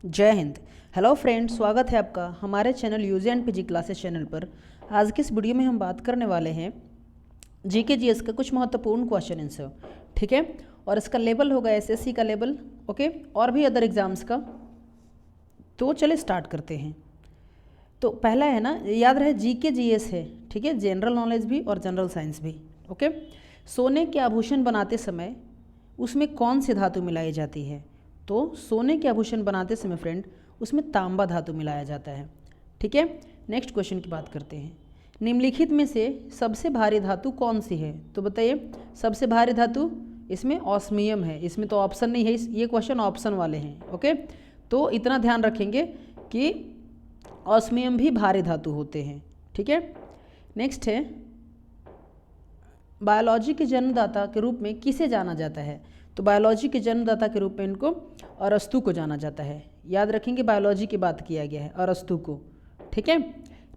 जय Hind. Hello friends, स्वागत है आपका हमारे channel UG and PG classes channel पर। आज की इस वीडियो में हम बात करने वाले हैं जीके जीएस का कुछ महत्वपूर्ण क्वेश्चन आंसर, ठीक है। और इसका लेवल होगा एसएससी का लेवल, ओके, और भी अदर एग्जाम्स का। तो चलिए स्टार्ट करते हैं। तो पहला है ना, याद रहे जीके जीएस है, ठीक है, जनरल नॉलेज भी और जनरल साइंस भी, ओके। सोने के आभूषण बनाते समय उसमें कौन सी धातु मिलाई जाती है? तो सोने के आभूषण बनाते समय फ्रेंड उसमें तांबा धातु मिलाया जाता है, ठीक है। नेक्स्ट क्वेश्चन की बात करते हैं। निम्नलिखित में से सबसे भारी धातु कौन सी है? तो बताइए, सबसे भारी धातु इसमें ऑस्मियम है। इसमें तो ऑप्शन नहीं है, ये क्वेश्चन ऑप्शन वाले हैं, ओके। तो इतना ध्यान रखेंगे कि ऑस्मियम भी भारी धातु होते हैं, ठीक है। नेक्स्ट है, बायोलॉजी के जन्मदाता के रूप में किसे जाना जाता है? तो बायोलॉजी के जन्मदाता के रूप में इनको अरस्तु को जाना जाता है। याद रखेंगे, बायोलॉजी की बात किया गया है, अरस्तु को, ठीक है।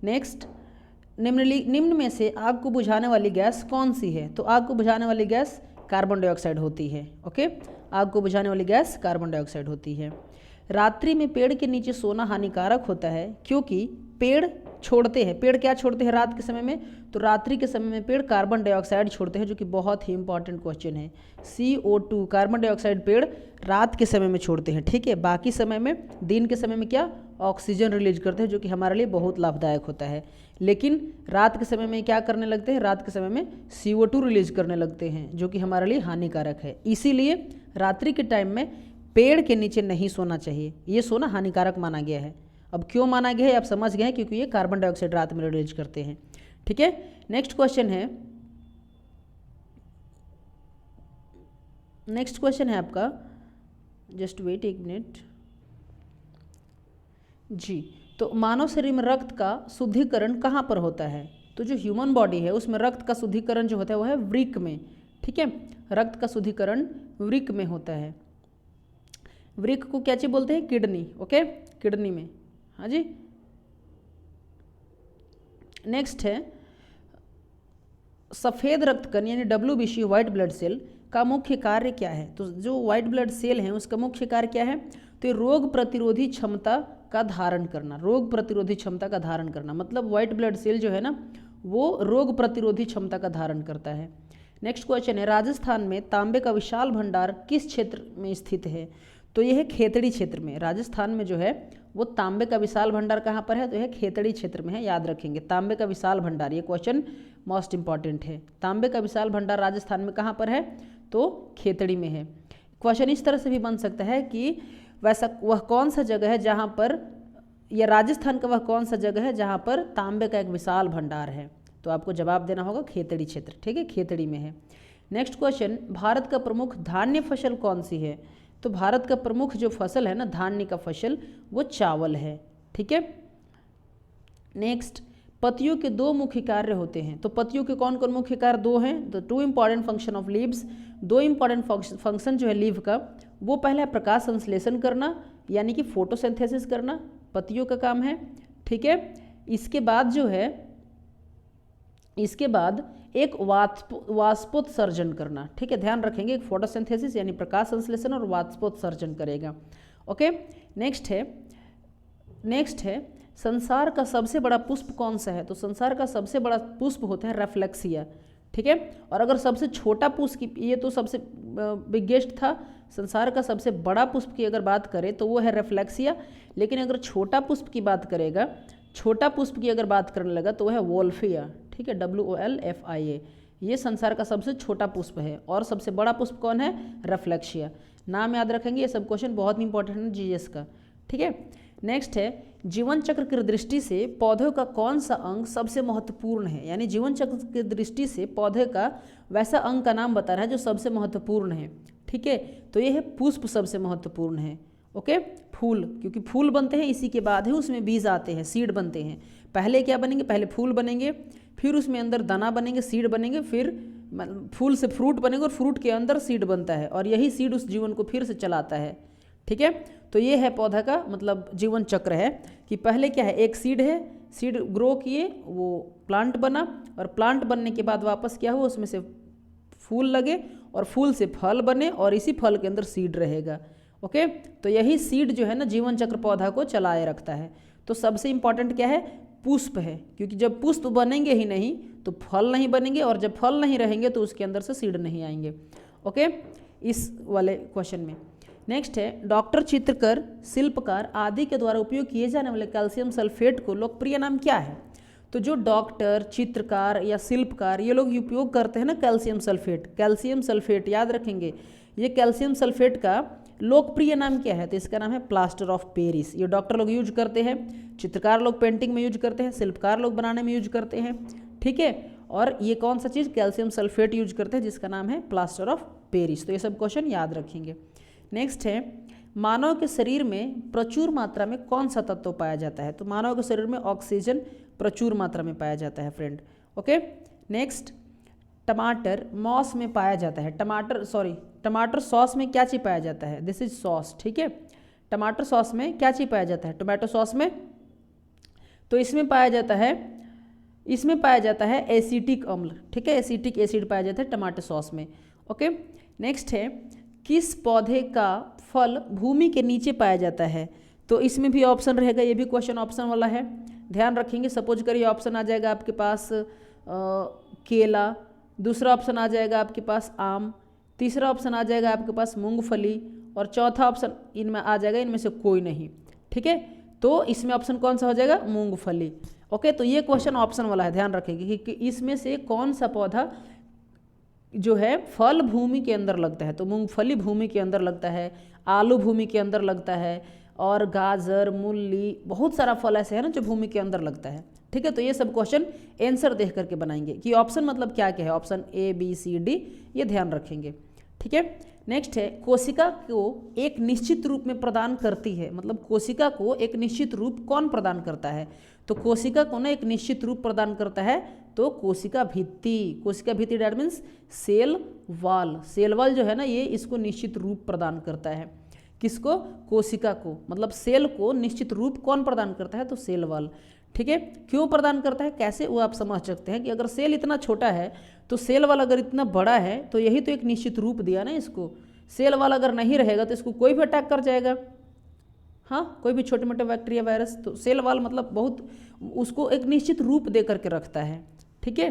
नेक्स्ट, निम्न में से आग को बुझाने वाली गैस कौन सी है? तो आग को बुझाने वाली गैस कार्बन डाइऑक्साइड होती है, ओके। आग को बुझाने वाली गैस कार्बन डाइऑक्साइड होती है। रात्रि में पेड़ के नीचे सोना हानिकारक होता है क्योंकि पेड़ छोड़ते हैं। पेड़ क्या छोड़ते हैं रात के समय में? तो रात्रि के समय में पेड़ कार्बन डाइऑक्साइड छोड़ते हैं, जो कि बहुत ही इंपॉर्टेंट क्वेश्चन है। CO2 कार्बन डाइऑक्साइड पेड़ रात के समय में छोड़ते हैं, ठीक है। बाकी समय में, दिन के समय में क्या, ऑक्सीजन रिलीज करते हैं, जो कि हमारे लिए बहुत लाभदायक होता है। लेकिन रात के समय में क्या करने लगते हैं? रात के समय में CO2 रिलीज करने लगते हैं, जो कि हमारे लिए हानिकारक है। इसीलिए रात्रि के टाइम में पेड़ के नीचे नहीं सोना चाहिए। ये सोना हानिकारक माना गया है। अब क्यों माना गया है आप समझ गए हैं, क्योंकि ये कार्बन डाइऑक्साइड रात में रिलीज करते हैं, ठीक है। नेक्स्ट क्वेश्चन है, नेक्स्ट क्वेश्चन है आपका, जस्ट वेट एक मिनट जी। तो मानव शरीर में रक्त का शुद्धिकरण कहाँ पर होता है? तो जो ह्यूमन बॉडी है उसमें रक्त का शुद्धिकरण जो होता है वो है वृक्क में, ठीक है। रक्त का शुद्धिकरण वृक्क में होता है। वृक्क को क्या चीज बोलते हैं? किडनी, ओके, किडनी में, हाँ जी। नेक्स्ट है, सफ़ेद रक्तकण यानी WBC व्हाइट ब्लड सेल का मुख्य कार्य क्या है? तो जो व्हाइट ब्लड सेल है उसका मुख्य कार्य क्या है? तो रोग प्रतिरोधी क्षमता का धारण करना। रोग प्रतिरोधी क्षमता का धारण करना मतलब व्हाइट ब्लड सेल जो है ना वो रोग प्रतिरोधी क्षमता का धारण करता है। नेक्स्ट क्वेश्चन है, राजस्थान में तांबे का विशाल भंडार किस क्षेत्र में स्थित है? तो यह है खेतड़ी क्षेत्र में। राजस्थान में जो है वो तांबे का विशाल भंडार कहाँ पर है? तो यह खेतड़ी क्षेत्र में है। याद रखेंगे, तांबे का विशाल भंडार, ये क्वेश्चन मोस्ट इंपॉर्टेंट है। तांबे का विशाल भंडार राजस्थान में कहाँ पर है? तो खेतड़ी में है। क्वेश्चन इस तरह से भी बन सकता है कि वैसा वह कौन सा जगह है जहाँ पर, या राजस्थान का वह कौन सा जगह है जहाँ पर तांबे का एक विशाल भंडार है? तो आपको जवाब देना होगा खेतड़ी क्षेत्र, ठीक है, खेतड़ी में है। नेक्स्ट क्वेश्चन, भारत का प्रमुख धान्य फसल कौन सी है? तो भारत का प्रमुख जो फसल है ना धान्य का फसल, वो चावल है, ठीक है। नेक्स्ट, पत्तियों के दो मुख्य कार्य होते हैं। तो पत्तियों के कौन कौन मुख्य कार्य? दो हैं। तो 2 important function of leaves, 2 important function जो है लीव का, वो पहला है प्रकाश संश्लेषण करना यानी कि फोटोसिंथेसिस करना, पत्तियों का काम है, ठीक है। इसके बाद जो है, इसके बाद एक वाष्पोत्सर्जन करना, ठीक है, ध्यान रखेंगे, एक फोटोसिंथेसिस यानी प्रकाश संश्लेषण और वाष्पोत्सर्जन करेगा, ओके। नेक्स्ट है संसार का सबसे बड़ा पुष्प कौन सा है? तो संसार का सबसे बड़ा पुष्प होता है रेफ्लेक्सिया, ठीक है। और अगर सबसे छोटा पुष्प की, ये तो सबसे बिगेस्ट था, संसार का सबसे बड़ा पुष्प की अगर बात करें तो वो है रेफ्लेक्सिया। लेकिन अगर छोटा पुष्प की बात करेगा, छोटा पुष्प की अगर बात करने लगा तो वह है वोल्फिया, ठीक है, WOLFIA। ये संसार का सबसे छोटा पुष्प है। और सबसे बड़ा पुष्प कौन है? रेफ्लेक्सिया। नाम याद रखेंगे, ये सब क्वेश्चन बहुत इंपॉर्टेंट है GS का, ठीक है। नेक्स्ट है, जीवन चक्र की दृष्टि से पौधों का कौन सा अंग सबसे महत्वपूर्ण है? यानी जीवन चक्र की दृष्टि से पौधे का वैसा अंग का नाम बता रहा है जो सबसे महत्वपूर्ण है, ठीक है। तो ये है पुष्प सबसे महत्वपूर्ण है, ओके। फूल, क्योंकि फूल बनते हैं इसी के बाद ही उसमें बीज आते हैं, सीड बनते हैं। पहले क्या बनेंगे? पहले फूल बनेंगे, फिर उसमें अंदर दाना बनेंगे, सीड बनेंगे, फिर फूल से फ्रूट बनेगा और फ्रूट के अंदर सीड बनता है और यही सीड उस जीवन को फिर से चलाता है, ठीक है। तो ये है पौधा का मतलब जीवन चक्र है कि पहले क्या है, एक सीड है, सीड ग्रो किए, वो प्लांट बना और प्लांट बनने के बाद वापस क्या हुआ, उसमें से फूल लगे और फूल से फल बने और इसी फल के अंदर सीड रहेगा। ओके, तो यही सीड जो है ना जीवन चक्र पौधा को चलाए रखता है। तो सबसे इम्पॉर्टेंट क्या है, पुष्प है, क्योंकि जब पुष्प बनेंगे ही नहीं तो फल नहीं बनेंगे, और जब फल नहीं रहेंगे तो उसके अंदर से सीड नहीं आएंगे। ओके, इस वाले क्वेश्चन में नेक्स्ट है, डॉक्टर, चित्रकार, शिल्पकार आदि के द्वारा उपयोग किए जाने वाले कैल्शियम सल्फेट को लोकप्रिय नाम क्या है? तो जो डॉक्टर, चित्रकार या शिल्पकार ये लोग उपयोग करते हैं ना कैल्शियम सल्फेट याद रखेंगे, ये कैल्शियम सल्फेट का लोकप्रिय नाम क्या है? तो इसका नाम है प्लास्टर ऑफ पेरिस। ये डॉक्टर लोग यूज करते हैं, चित्रकार लोग पेंटिंग में यूज करते हैं, शिल्पकार लोग बनाने में यूज करते हैं, ठीक है। और ये कौन सा चीज़, कैल्शियम सल्फेट यूज करते हैं जिसका नाम है प्लास्टर ऑफ पेरिस। तो ये सब क्वेश्चन याद रखेंगे। नेक्स्ट है, मानव के शरीर में प्रचुर मात्रा में कौन सा तत्व पाया जाता है? तो मानव के शरीर में ऑक्सीजन प्रचुर मात्रा में पाया जाता है फ्रेंड। ओके, नेक्स्ट, टमाटर मॉस में पाया जाता है, टमाटर सॉस में क्या चीज़ पाया जाता है? दिस इज सॉस, ठीक है। टमाटर सॉस में क्या चीज़ पाया जाता है? टोमेटो सॉस में, तो इसमें पाया जाता है एसिटिक अम्ल, ठीक है, एसिटिक एसिड पाया जाता है टमाटर सॉस में। ओके, नेक्स्ट है, किस पौधे का फल भूमि के नीचे पाया जाता है? तो इसमें भी ऑप्शन रहेगा, ये भी क्वेश्चन ऑप्शन वाला है, ध्यान रखेंगे। सपोज करिए ऑप्शन आ जाएगा आपके पास केला, दूसरा ऑप्शन आ जाएगा आपके पास आम, तीसरा ऑप्शन आ जाएगा आपके पास मूंगफली, और चौथा ऑप्शन इनमें आ जाएगा इनमें से कोई नहीं, ठीक है। तो इसमें ऑप्शन कौन सा हो जाएगा? मूंगफली। ओके, तो ये क्वेश्चन ऑप्शन वाला है, ध्यान रखेंगे कि इसमें से कौन सा पौधा जो है फल भूमि के अंदर लगता है। तो मूंगफली भूमि के अंदर लगता है, आलू भूमि के अंदर लगता है, और गाजर, मूली, बहुत सारा फल ऐसे है ना जो भूमि के अंदर लगता है, ठीक है। तो ये सब क्वेश्चन आंसर देख करके बनाएंगे कि ऑप्शन मतलब क्या क्या है, option A B C D, ये ध्यान रखेंगे, ठीक है। नेक्स्ट है, कोशिका को एक निश्चित रूप में प्रदान करती है, मतलब कोशिका को एक निश्चित रूप कौन प्रदान करता है? तो कोशिका को ना एक निश्चित रूप प्रदान करता है तो कोशिका भित्ति डैट मीन्स सेल वॉल जो है ना, ये इसको निश्चित रूप प्रदान करता है। किसको? कोशिका को, मतलब सेल को निश्चित रूप कौन प्रदान करता है? तो सेल वॉल, ठीक है। क्यों प्रदान करता है, कैसे, वो आप समझ सकते हैं कि अगर सेल इतना छोटा है तो सेल वाल अगर इतना बड़ा है तो यही तो एक निश्चित रूप दिया ना इसको। सेल वाल अगर नहीं रहेगा तो इसको कोई भी अटैक कर जाएगा, हाँ, कोई भी छोटे मोटे बैक्टीरिया, वायरस। तो सेल वाल मतलब बहुत उसको एक निश्चित रूप दे करके रखता है, ठीक है।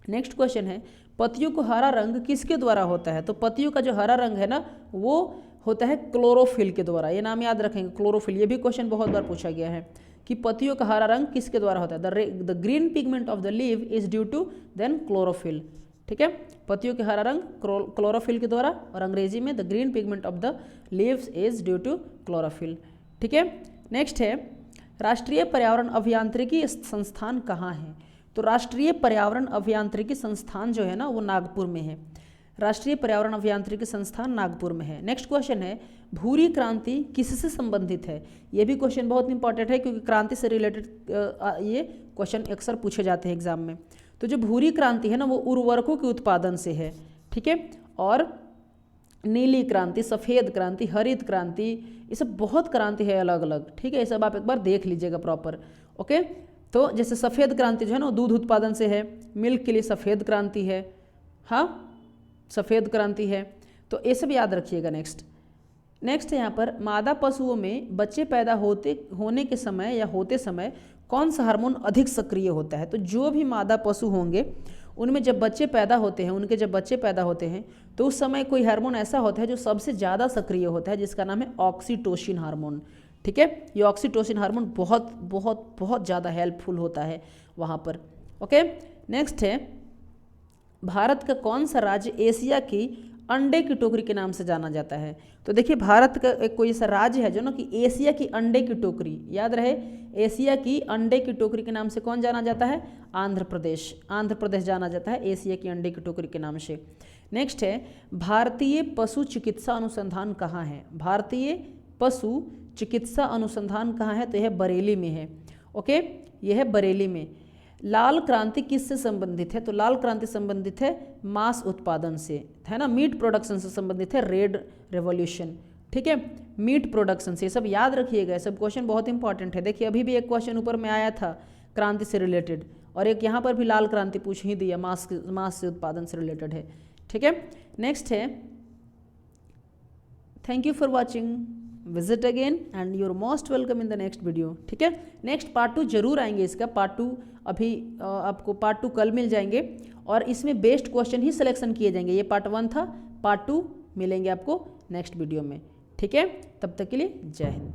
नेक्स्ट क्वेश्चन है, पत्तियों को हरा रंग किसके द्वारा होता है? तो पत्तियों का जो हरा रंग है ना वो होता है क्लोरोफिल के द्वारा, ये नाम याद रखेंगे, क्लोरोफिल। ये भी क्वेश्चन बहुत बार पूछा गया है कि पत्तियों का हरा रंग किसके द्वारा होता है? The green pigment of the leave is due to then chlorophyll, ठीक है। पत्तियों के हरा रंग क्लोरोफिल के द्वारा, और अंग्रेजी में the green pigment of the leaves is due to chlorophyll, ठीक है। नेक्स्ट है, राष्ट्रीय पर्यावरण अभियांत्रिकी संस्थान कहाँ है? तो राष्ट्रीय पर्यावरण अभियांत्रिकी संस्थान जो है ना वो नागपुर में है। राष्ट्रीय पर्यावरण अभियांत्रिकी संस्थान नागपुर में है। नेक्स्ट क्वेश्चन है, भूरी क्रांति किससे संबंधित है? ये भी क्वेश्चन बहुत इंपॉर्टेंट है क्योंकि क्रांति से रिलेटेड ये क्वेश्चन अक्सर पूछे जाते हैं एग्जाम में। तो जो भूरी क्रांति है ना वो उर्वरकों के उत्पादन से है, ठीक है। और नीली क्रांति, सफ़ेद क्रांति, हरित क्रांति, ये सब बहुत क्रांति है अलग अलग, ठीक है। ये सब आप एक बार देख लीजिएगा प्रॉपर, ओके। तो जैसे सफ़ेद क्रांति जो है ना दूध उत्पादन से है, मिल्क के लिए सफ़ेद क्रांति है, हाँ सफ़ेद क्रांति है, तो ये सब याद रखिएगा। नेक्स्ट है यहाँ पर, मादा पशुओं में बच्चे पैदा होने के समय या होते समय कौन सा हार्मोन अधिक सक्रिय होता है? तो जो भी मादा पशु होंगे उनमें जब बच्चे पैदा होते हैं तो उस समय कोई हार्मोन ऐसा होता है जो सबसे ज़्यादा सक्रिय होता है, जिसका नाम है ऑक्सीटोसिन हार्मोन, ठीक है। ये ऑक्सीटोसिन हार्मोन बहुत बहुत बहुत ज़्यादा हेल्पफुल होता है वहाँ पर, ओके। नेक्स्ट है, भारत का कौन सा राज्य एशिया की अंडे की टोकरी के नाम से जाना जाता है? तो देखिए भारत का एक कोई ऐसा राज्य है जो ना कि एशिया की अंडे की टोकरी, याद रहे, एशिया की अंडे की टोकरी के नाम से कौन जाना जाता है? आंध्र प्रदेश जाना जाता है एशिया की अंडे की टोकरी के नाम से। नेक्स्ट है, भारतीय पशु चिकित्सा अनुसंधान कहाँ है? भारतीय पशु चिकित्सा अनुसंधान कहाँ है? तो यह बरेली में है, ओके, यह है बरेली में। लाल क्रांति किससे संबंधित है? तो लाल क्रांति संबंधित है मांस उत्पादन से, है ना, मीट प्रोडक्शन से संबंधित है रेड रेवोल्यूशन, ठीक है, मीट प्रोडक्शन से। ये सब याद रखिएगा, सब क्वेश्चन बहुत इंपॉर्टेंट है। देखिए अभी भी एक क्वेश्चन ऊपर में आया था क्रांति से रिलेटेड, और एक यहाँ पर भी लाल क्रांति पूछ ही दिया, मांस से उत्पादन से रिलेटेड है, ठीक है। नेक्स्ट है, thank you for watching, visit again and you are most welcome in the next video. ठीक है, नेक्स्ट पार्ट 2 जरूर आएंगे इसका। पार्ट 2 अभी आपको पार्ट 2 कल मिल जाएंगे और इसमें बेस्ट क्वेश्चन ही सिलेक्शन किए जाएंगे। ये पार्ट 1 था, पार्ट 2 मिलेंगे आपको नेक्स्ट वीडियो में। ठीक है, तब तक के लिए जय हिंद।